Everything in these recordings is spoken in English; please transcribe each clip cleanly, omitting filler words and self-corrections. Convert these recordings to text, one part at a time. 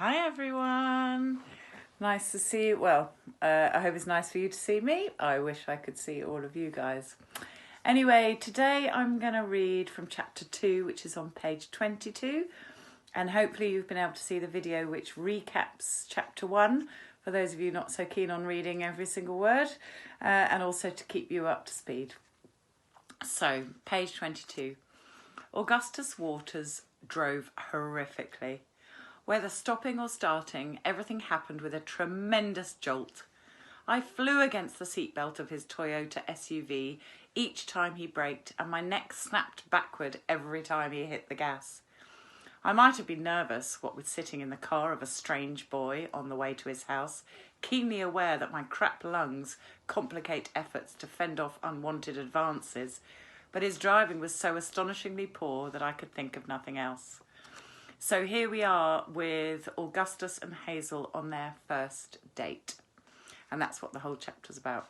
Hi everyone, nice to see you. Well, I hope it's nice for you to see me. I wish I could see all of you guys. Anyway, today I'm going to read from chapter 2, which is on page 22, and hopefully you've been able to see the video which recaps chapter 1 for those of you not so keen on reading every single word, and also to keep you up to speed. So, page 22. Augustus Waters drove horrifically. Whether stopping or starting, everything happened with a tremendous jolt. I flew against the seatbelt of his Toyota SUV each time he braked, and my neck snapped backward every time he hit the gas. I might have been nervous, what with sitting in the car of a strange boy on the way to his house, keenly aware that my crap lungs complicate efforts to fend off unwanted advances, but his driving was so astonishingly poor that I could think of nothing else. So here we are with Augustus and Hazel on their first date. And that's what the whole chapter's about.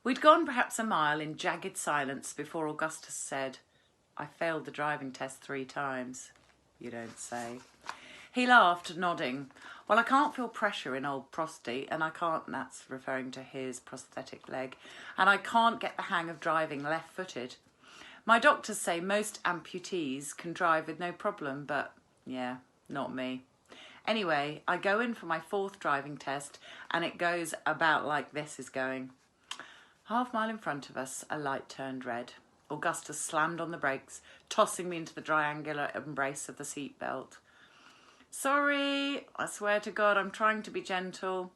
We'd gone perhaps a mile in jagged silence before Augustus said, "I failed the driving test 3 times. You don't say." He laughed, nodding. "Well, I can't feel pressure in old Prosty, and I can't," that's referring to his prosthetic leg, "and I can't get the hang of driving left-footed. My doctors say most amputees can drive with no problem, but yeah, not me. Anyway, I go in for my 4th driving test, and it goes about like this is going." Half-mile in front of us, a light turned red. Augustus slammed on the brakes, tossing me into the triangular embrace of the seatbelt. "Sorry, I swear to God, I'm trying to be gentle."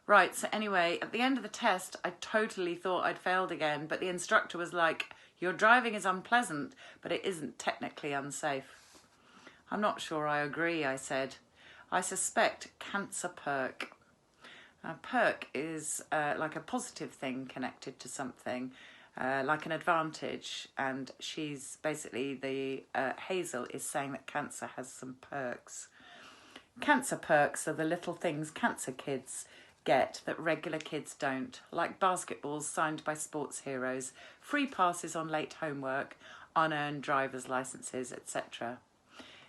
Right, so anyway, at the end of the test, I totally thought I'd failed again, but the instructor was like, "Your driving is unpleasant, but it isn't technically unsafe." "I'm not sure I agree," I said. "I suspect cancer perk." Perk is like a positive thing connected to something, like an advantage, and she's basically, Hazel is saying that cancer has some perks. Cancer perks are the little things cancer kids get that regular kids don't, like basketballs signed by sports heroes, free passes on late homework, unearned driver's licenses, etc.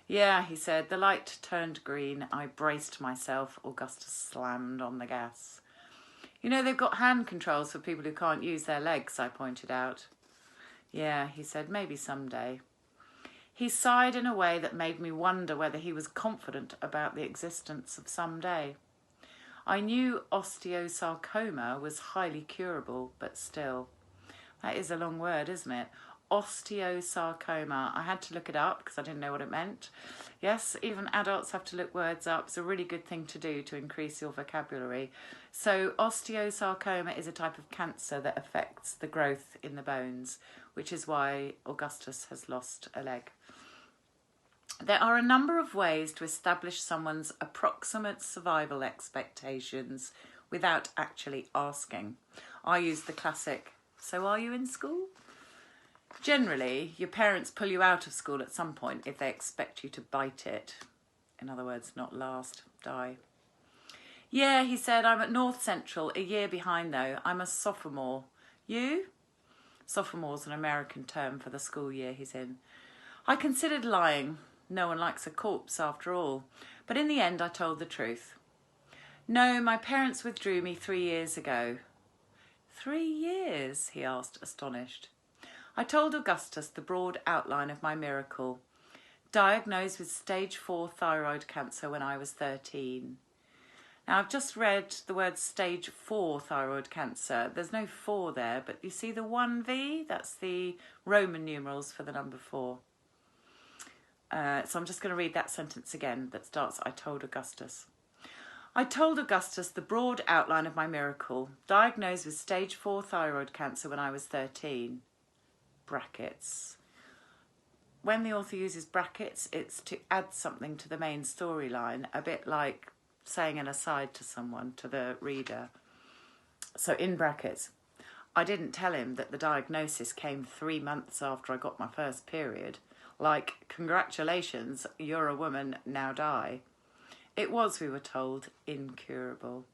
"Yeah," he said. The light turned green. I braced myself. Augustus slammed on the gas. "You know, they've got hand controls for people who can't use their legs," I pointed out. "Yeah," he said, "maybe someday." He sighed in a way that made me wonder whether he was confident about the existence of someday. I knew osteosarcoma was highly curable, but still. That is a long word, isn't it? Osteosarcoma. I had to look it up because I didn't know what it meant. Yes, even adults have to look words up. It's a really good thing to do to increase your vocabulary. So osteosarcoma is a type of cancer that affects the growth in the bones, which is why Augustus has lost a leg. There are a number of ways to establish someone's approximate survival expectations without actually asking. I use the classic, "So are you in school?" Generally, your parents pull you out of school at some point if they expect you to bite it. In other words, not last, die. "Yeah," he said, "I'm at North Central, a year behind though. I'm a sophomore. You?" Sophomore's an American term for the school year he's in. I considered lying. No one likes a corpse after all. But in the end, I told the truth. "No, my parents withdrew me 3 years ago." 3 years? He asked, astonished. I told Augustus the broad outline of my miracle. Diagnosed with stage 4 thyroid cancer when I was 13. Now, I've just read the word stage 4 thyroid cancer. There's no 4 there, but you see the 1V? That's the Roman numerals for the number 4. So I'm just going to read that sentence again that starts, "I told Augustus." I told Augustus the broad outline of my miracle. Diagnosed with stage 4 thyroid cancer when I was 13. Brackets. When the author uses brackets, it's to add something to the main storyline, a bit like saying an aside to someone, to the reader. So in brackets, I didn't tell him that the diagnosis came 3 months after I got my first period. Like, "Congratulations, you're a woman, now die." It was, we were told, incurable.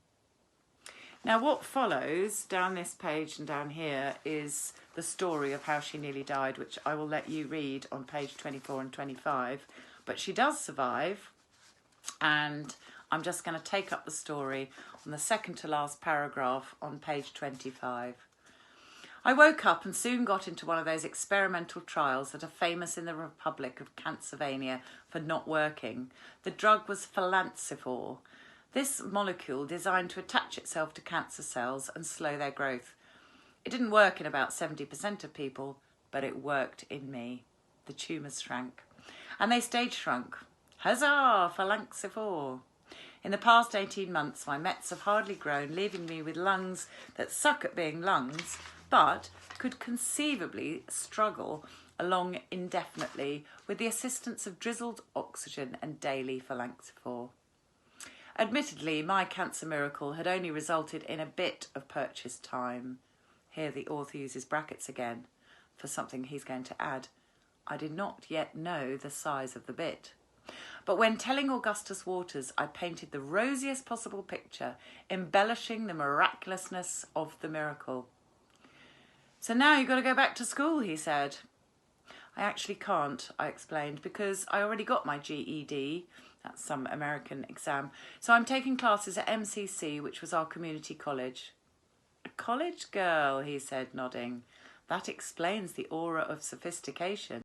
Now, what follows down this page and down here is the story of how she nearly died, which I will let you read on page 24 and 25. But she does survive. And I'm just going to take up the story on the second to last paragraph on page 25. I woke up and soon got into one of those experimental trials that are famous in the Republic of Pennsylvania for not working. The drug was phalanxifor. This molecule designed to attach itself to cancer cells and slow their growth. It didn't work in about 70% of people, but it worked in me. The tumours shrank. And they stage shrunk. Huzzah, phalanxifor! In the past 18 months, my mets have hardly grown, leaving me with lungs that suck at being lungs, but could conceivably struggle along indefinitely with the assistance of drizzled oxygen and daily phalanxifor. Admittedly, my cancer miracle had only resulted in a bit of purchase time. Here the author uses brackets again for something he's going to add. I did not yet know the size of the bit. But when telling Augustus Waters, I painted the rosiest possible picture, embellishing the miraculousness of the miracle. So now you've got to go back to school, he said. I actually can't, I explained, because I already got my GED. That's some American exam. So I'm taking classes at MCC, which was our community college. A college girl, he said, nodding. That explains the aura of sophistication.